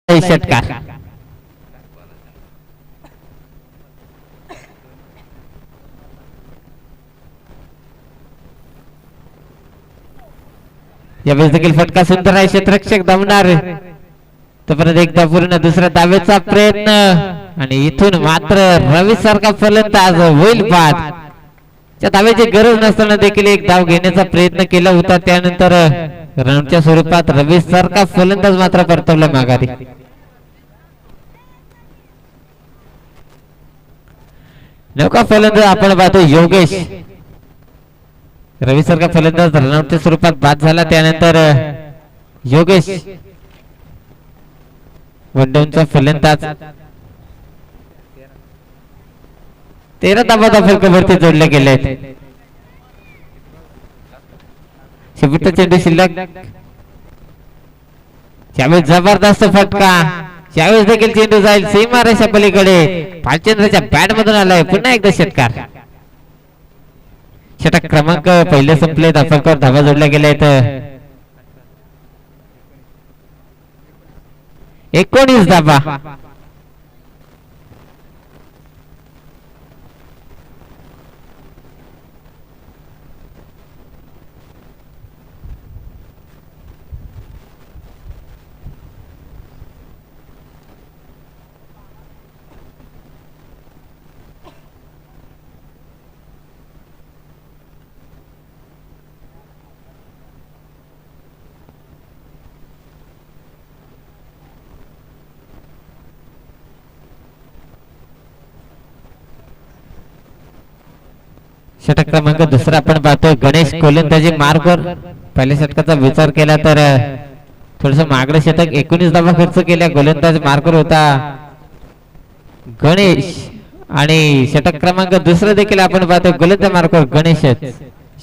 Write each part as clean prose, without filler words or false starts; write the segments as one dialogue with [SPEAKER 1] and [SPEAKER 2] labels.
[SPEAKER 1] षटकार. यावेळेस देखील फटका सुंदर आहे. क्षेत्ररक्षक दमणार. परत एकदा पूर्ण दुसऱ्या दावेचा प्रयत्न आणि इथून मात्र रवी सारखा फलंदाज होईल बाद. त्या दाव्याची गरज नसताना देखील एक धाव घेण्याचा प्रयत्न केला होता. त्यानंतर रनच्या स्वरूपात रवी सारखा फलंदाज मात्र परतवला माघारी. नौका फलंदाज आपण पाहतो योगेश. रवी सारखा फलंदाज रनआउटच्या स्वरूपात बाद झाला. त्यानंतर योगेश वनडाऊनचा फलंदाज 13 धावा फलकावरती जोडले गेले. शेवटचा चेंडू शिल्लक. यावेळेस जबरदस्त फटका. यावेळेस देखील चेंडू जाईल सीमारेषा पलीकडे. भालचंद्रच्या बॅट मधून आलाय. पुन्हा एकदा षटकार. षटक क्रमांक पहिले संपले. फलकावर धावा जोडल्या गेल्या आहेत. 19 धावा. षटक क्रमांक दुसरा आपण पाहतोय गणेश गोलंदाजी मार्गवर. पहिल्या षटकाचा विचार केला तर थोडस मागडं षटक 19 धावा खर्च केल्या. गोलंदाज मार्गवर होता गणेश. आणि षटक क्रमांक दुसरा देखील आपण पाहतोय गोलंदाज मार्गवर गणेश.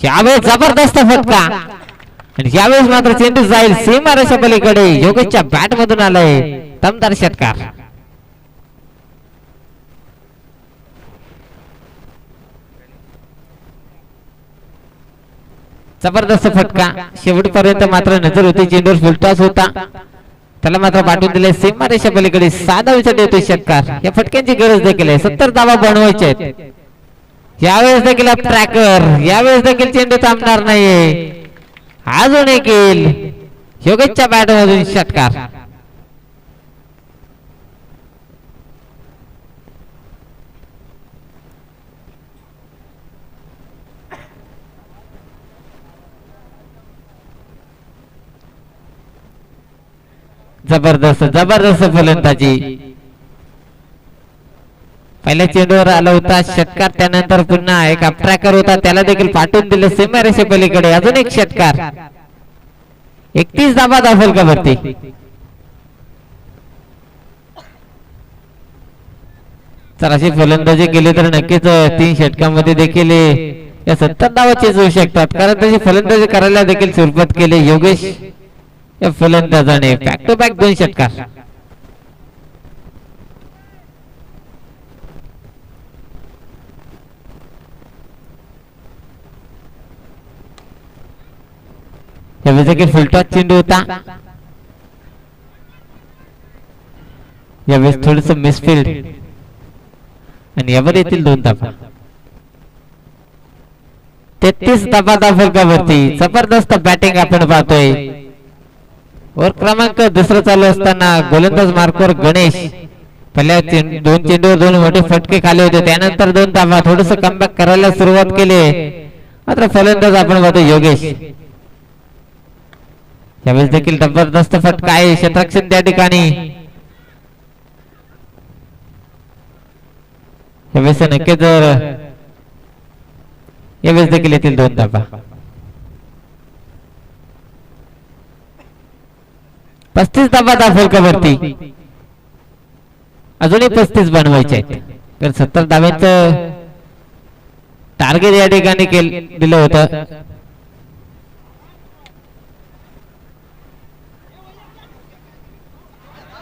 [SPEAKER 1] यावेळेस जबरदस्त फटका आणि यावेळेस मात्र चेंडू जाईल सीमारेषा पलीकडे. योगेशच्या बॅट मधून आलाय दमदार षटकार. जबरदस्त फटका. शेवटपर्यंत मात्र नजर होती. चेंडूवर फुलटॉस होता. त्याला मात्र पाठवून दिले सीमारेषा पलीकडे. साधा विचार देतो षटकार. या फटक्यांची गरज देखील आहे. 70 धावा बनवायचे आहेत. यावेळेस देखील ट्रॅकर. यावेळेस देखील चेंडू थांबणार नाहीये. अजून एक येईल. योगेशच्या बॅट मधून षटकार. जबरदस्त जबरदस्त फलंदाजी. पहिल्या चेंडूवर आला होता षटकार. त्यानंतर पुन्हा एक ट्रॅकर होता. त्याला देखील पाठवून दिले सीमारेषे पलीकडे. अजून एक षटकार. 31 धावा फलकावरती. तर अशी फलंदाजी केली तर नक्कीच 3 षटकांमध्ये देखील या 70 धावाचे होऊ शकतात. कारण त्याची फलंदाजी करायला देखील सुरुवात केली योगेश या फलंदाजाने. बॅक टू बॅक 2 षटकार. यावेळेस देखील फुलटॉस चेंडू होता. यावेळेस थोडस मिसफिल्ड आणि यावर येतील 2 धावा. 33 धावा फलकावरती. जबरदस्त बॅटिंग आपण पाहतोय. ओव्हर क्रमांक दुसरा चालू असताना गोलंदाज मार्कवर गणेश. पहिल्या 2 चेंडूवर 2 मोठे फटके खाले होते. त्यानंतर 2 धावा. थोडस कमबॅक करायला सुरुवात केली. मात्र फलंदाज आपण पाहतो योगेश. यावेळेस देखील जबरदस्त फटका आहे. क्षेत्ररक्षण त्या ठिकाणी. यावेळेस नक्की जर यावेळेस देखील येतील 2 धावा. 35 धावा फलकावरती. अजूनही 35 बनवायचे आहेत. तर 70 धाव्यांचं टार्गेट या ठिकाणी दिलं होतं.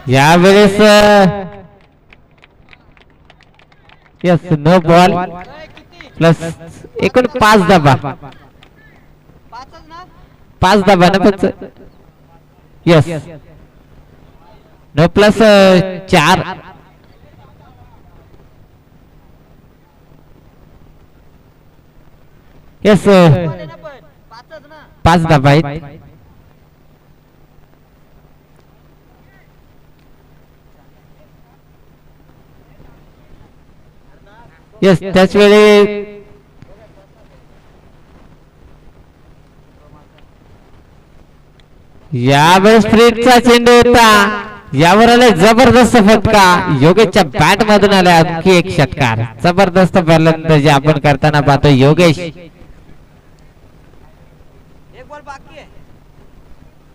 [SPEAKER 1] यावेळेस यस नो बॉल प्लस एकूण 5 धावा. 5 धावा ना. यस 9+4 यस 5 धाबा आहेत. यस त्याच वेळी यावेळेस फ्रीडचा चेंडू होता. यावर आले जबरदस्त फटका. योगेशच्या बॅट मधून आला आणखी एक षटकार. जबरदस्त फलंदाजी आपण करताना पाहतो योगेश.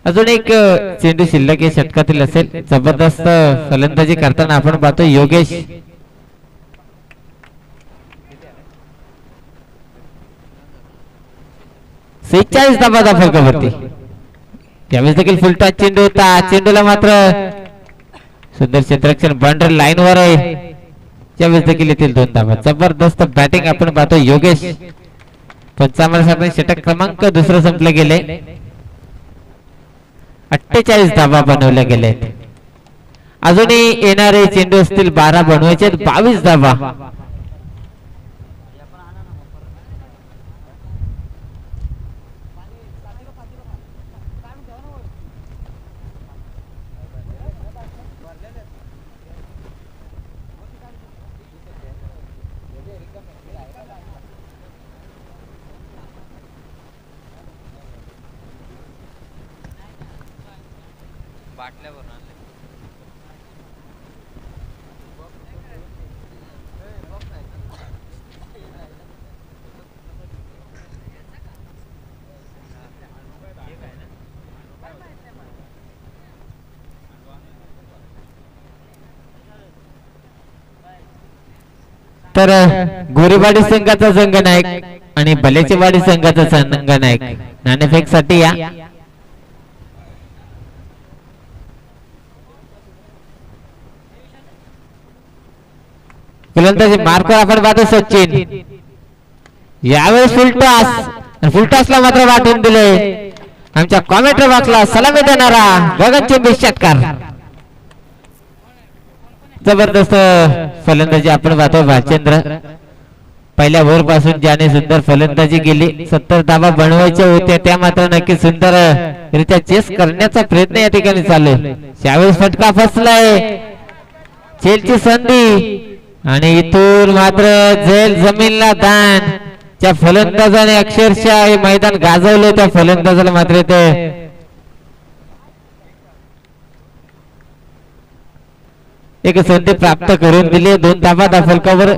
[SPEAKER 1] अजून एक चेंडू शिल्लक या षटकातील असेल. जबरदस्त फलंदाजी करताना आपण पाहतो योगेश. 46 धाबाचा फलकावरती. यावेळेस देखील फुलटॉस चेंडू होता. चेंडूला मात्र सुंदर क्षेत्ररक्षण बाउंड्री लाईन वर आहे. यावेळेस देखील येतील 2 धाबा. जबरदस्त बॅटिंग आपण पाहतो योगेश. 55 षटक क्रमांक दुसरं संपले गेले. 48 धाबा बनवल्या गेले. अजूनही येणारे चेंडू असतील 12 बनवायचे. 22 धाबा. तर गोरेवाडी संघाचा संघनायक आणि बलेचेवाडी संघाचा संघनायक नाणेफेक साठी या. फलंदाजी मार्कवर आपण पाहतो सचिन. यावेळेस फुलटॉसला मात्र वाटून दिले. आमच्या कॉमेंट्री बॉक्सला सलामी देणारा गगनचुंबी षटकार. जबरदस्त फलंदाजी आपण पाहतो भालचंद्र. पहिल्या ओव्हर पासून ज्याने सुंदर फलंदाजी केली. 70 धाबा बनवायच्या होत्या त्या मात्र नक्की सुंदर रित्या चेस करण्याचा प्रयत्न या ठिकाणी चालू आहे. यावेळेस फटका फसलाय. चेलची संधी आणि इथून मात्र झेल जमीनला दान. त्या फलंदाजाने अक्षरशः हे मैदान गाजवलं. त्या फलंदाजाला मात्र ते एक संधी प्राप्त करून दिली. 2 धाबा त्या फलकावर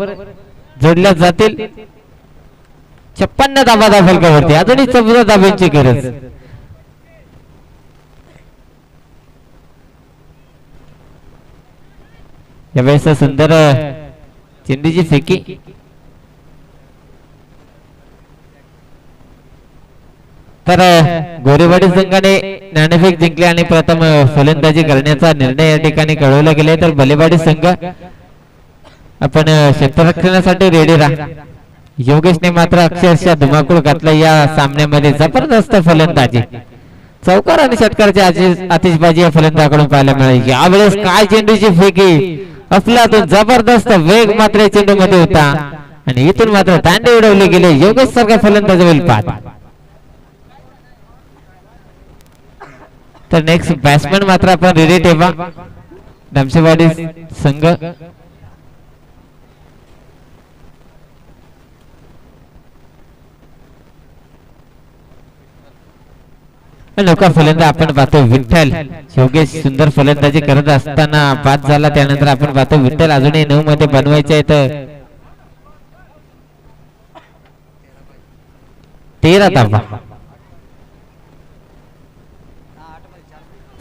[SPEAKER 1] जोडल्या जातील. 56 धाबा त्या फलकावरती. अजूनही 14 धाब्यांची गरज. यावेळेस सुंदर चेंडूची फेकी. तर गोरेवाडी संघाने नाणेफेक जिंकले आणि प्रथम फलंदाजी करण्याचा निर्णय या ठिकाणी कळवला गेले. तर बलेवाडी संघ आपण क्षेत्ररक्षणासाठी रेडी राहा. योगेशने मात्र अक्षरशः धुमाकूळ घातला या सामन्यामध्ये. जबरदस्त फलंदाजी. चौकार आणि षटकाराची आतिषबाजी या फलंदाजाकडून पाहायला मिळाली. यावेळेस काय चेंडूची फेकी. अफलातून जबरदस्त वेग मात्र चेंडू मध्ये होता आणि इथून मात्र दांडे उडवले गेले. योगेश सारखा फलंदाज होईल पाहत. तर नेक्स्ट बॅट्समॅन मात्र आपण रेडी ठेवा. धमशेवाडी संघ. नौका फलंदाज आपण पाहतो विठ्ठल. योगेश सुंदर फलंदाजी करत असताना बाद झाला. त्यानंतर आपण पाहतो विठ्ठल अजूनही 9 मध्ये बनवायचे आहेत. 13 धाबा.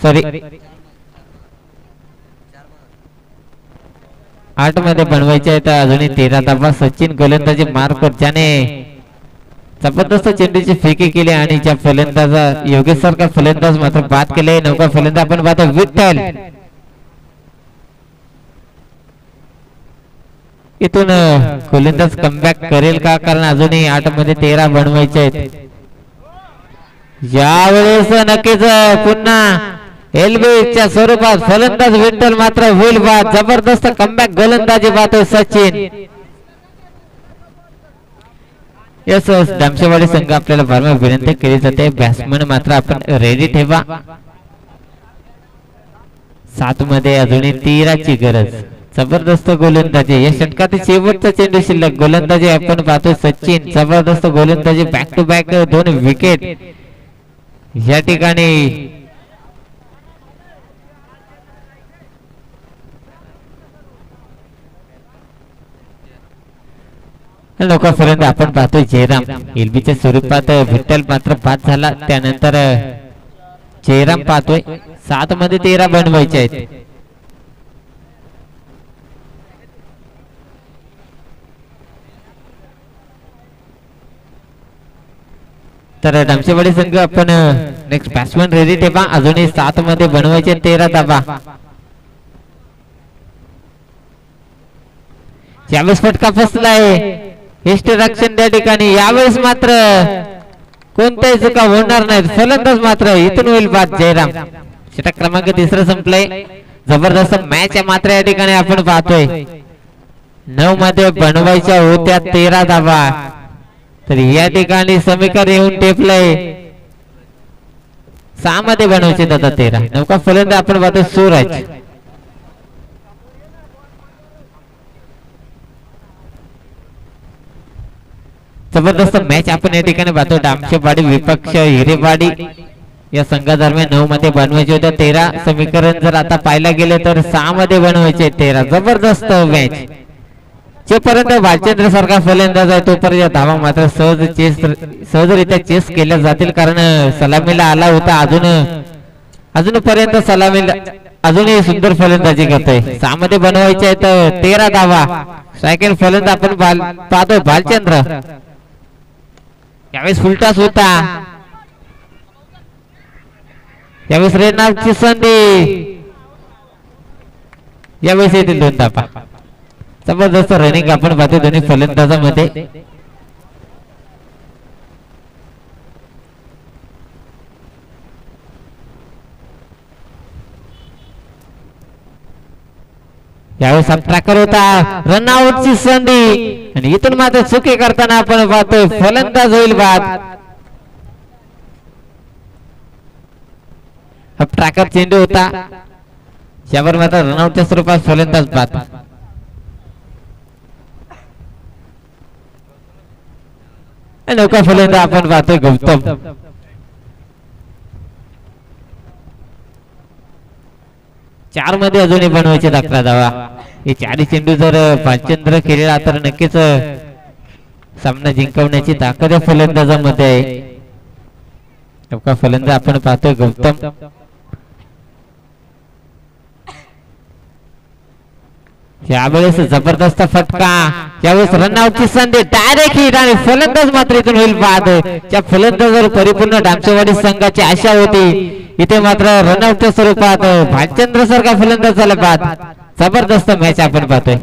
[SPEAKER 1] सॉरी 8 मध्ये बनवायचे आहेत. अजूनही 13 धाबा. सचिन गोलंदाजी मार्कवर ज्याने जबरदस्त चेंडूची फेकी केली आणि ज्या फलंदाजा योगेश सारखा फलंदाज मात्र बाद केले. नौका फलंदाज आपण पाहतो विठ्ठल. इथून गोलंदाज कमबॅक करेल का. कारण अजूनही 8 मध्ये 13 बनवायचे आहेत. यावेळेस नक्कीच पुन्हा एलबीच्या स्वरूपात फलंदाज विठ्ठल मात्र होईल बाद. जबरदस्त कमबॅक गोलंदाजी पाहतोय सचिन. यस दामशेवाडी संघ आपल्याला वारंवार विनंती केली जाते, बॅट्समन मात्र आपण रेडी ठेवा. 7 मध्ये अजूनही 13ची गरज. जबरदस्त गोलंदाजी या षटकातील शेवटचा चेंडू शिल्लक. गोलंदाजी आपण पाहतोय सचिन. जबरदस्त गोलंदाजी, बॅक टू बॅक 2 विकेट या ठिकाणी. लोकांपर्यंत आपण पाहतोय जयराम. एलबीच्या स्वरूपात विठ्ठल मात्र बाद झाला, त्यानंतर जयराम पाहतोय. 7 मध्ये 13 बनवायचे आहेत. तर दामशेवाडी संघ आपण नेक्स्ट बॅट्समन रेडी ठेवा. अजूनही 7 मध्ये बनवायचे 13 धावा. यावेळेस फटका फसलाय रक्षण त्या ठिकाणी. यावेळेस मात्र कोणत्याही चुका होणार नाहीत. फलंदाज मात्र इथून होईल बाद. जयराम. षटक क्रमांक 3 संपलंय. जबरदस्त मॅच मात्र या ठिकाणी आपण पाहतोय. 9 मध्ये बनवायच्या होत्या 13 धावा, तर या ठिकाणी समीकरण येऊन टेपलंय. 6 मध्ये बनवायचे आता 13. नौका फलंदाज आपण पाहतोय सूरज. जबरदस्त मॅच आपण या ठिकाणी पाहतो. दामशेवाडी विपक्ष हिरेवाडी या संघादरम्यान 9 मध्ये बनवायचे होते 13. समीकरण जर आता पाहायला गेले तर 6 मध्ये बनवायचे 13. जबरदस्त मॅच. जोपर्यंत भालचंद्र सारखा फलंदाज आहे तोपर्यंत धावा मात्र सहजरित्या चेस केल्या जातील, कारण सलामीला आला होता. अजूनपर्यंत सलामीला अजूनही सुंदर फलंदाजी करतोय. 6 मध्ये बनवायचे आहेत 13 धावा. सेकंड फलंदाज आपण पाहतोय भालचंद्र. यावेळेस फुलटास होता. यावेळेस रेनाची संधी. यावेळेस येतील 2 धावा. जबरदस्त रनिंग आपण पाहतो दोन्ही फलंदाजामध्ये. यावेळेस ट्रॅकर होता. रनआउटची संधी आणि इथून मात्र चुकी करताना आपण पाहतोय फलंदाज होईल बाद. हा ट्रॅकर चेंडू होता, यावर मात्र रनआउटच्या स्वरूपात फलंदाज बाद. नौका फलंदाज आपण पाहतोय गौतम. चार मध्ये अजूनही बनवायचे 11 धावा. हे 4 चेंडू जर भालचंद्र केलेला तर नक्कीच सामना जिंकवण्याची ताकद या फलंदाजामध्ये आहे. नौका फलंदाज आपण पाहतोय गौतम. यावेळेस जबरदस्त फटका. यावेळेस रनआउटची संधी. डायरेक्ट हिट आणि फलंदाज मात्र इथून होईल बाद. त्या फलंदाजावर परिपूर्ण दामशेवाडी संघाची आशा होती. इथे मात्र रनआउटच्या स्वरूपात भालचंद्र सारखा फलंदाज झाला बाद. जबरदस्त मॅच आपण पाहतोय.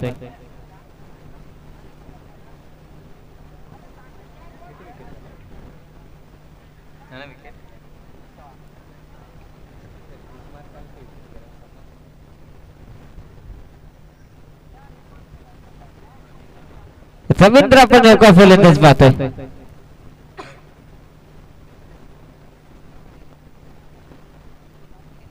[SPEAKER 1] रवींद्र आपण नौका फलंदाज पाहतोय.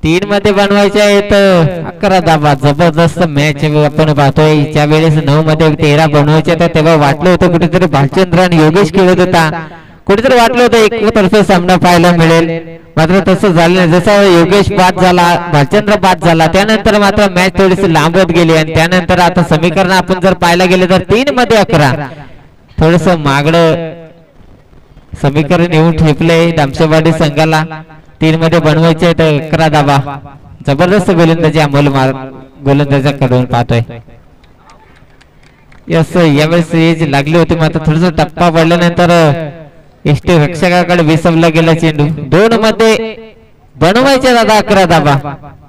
[SPEAKER 1] तीन मध्ये बनवायचे आहेत 11 धावा. जबरदस्त मॅच आपण पाहतोय. ज्या वेळेस 9 मध्ये 13 बनवायचे होते तेव्हा वाटलं होतं कुठेतरी भालचंद्र आणि योगेश खेळत होता. कुठेतरी वाटलं होतं एकतर्फे सामना पाहायला मिळेल, मात्र तसं झालं नाही. जसा योगेश बाद झाला, भालचंद्र बाद झाला, त्यानंतर मात्र मॅच थोडीशी लांबत गेली. आणि त्यानंतर आता समीकरण आपण जर पाहायला गेले तर 3 मध्ये 11 थोडस मागडं समीकरण येऊन ठेपलंय दामशेवाडी संघाला. 3 मध्ये बनवायचे आहेत 11 धावा. जबरदस्त गोलंदाजी अमोल गोलंदाजाकडून पाहतोय. यस यावेळेस एज लागली होती, मात्र थोडस टप्पा पडल्यानंतर एसटी रक्षकाकडे विसवला गेला चेंडू. 2 मध्ये बनवायचे दादा 11 धावा.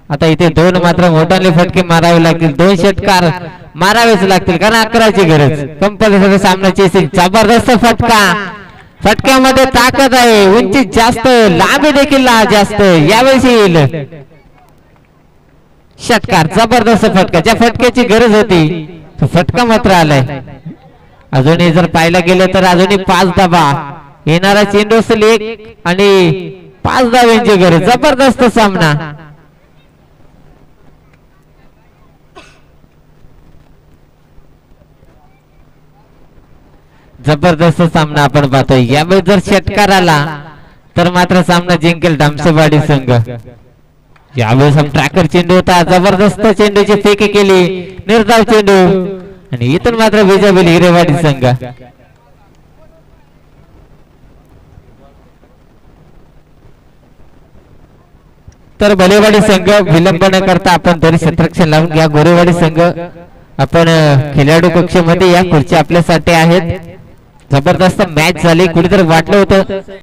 [SPEAKER 1] आता इथे 2 मात्र मोठाले फटके मारावे लागतील. 2 षटकार मारावेच लागतील, कारण 11ची गरज कंपल्सरी सामन्याची. जबरदस्त फटका. फटक्यामध्ये ताकद आहे, उंची जास्त, लांबी देखील जास्त. यावेळेस येईल षटकार जबरदस्त फटका, ज्या फटक्याची गरज होती तो फटका मात्र आलाय. अजूनही जर पाहायला गेलं तर अजूनही 5 धावा, येणारा चेंडू असेल 1 आणि 5 धाव्यांची गरज. जबरदस्त सामना. जबरदस्त सामना आपण पाहतोय. यावेळी जर षटकार आला तर मात्र सामना जिंकेल डामसेवाडी संघ. यावेळेस ट्रॅकर चेंडू होता, जबरदस्त चेंडूची फेक केली, निर्धाव चेंडू आणि इथून मात्र विजय हिरेवाडी संघ. तर भलेवाडी संघ विलंब न करता आपण तरी क्षेत्ररक्षण लावून घ्या. गोरेवाडी संघ आपण खेळाडू कक्षामध्ये या खुर्च्या आपल्यासाठी आहेत. जबरदस्त मॅच झाली, कुठेतरी वाटलं होतं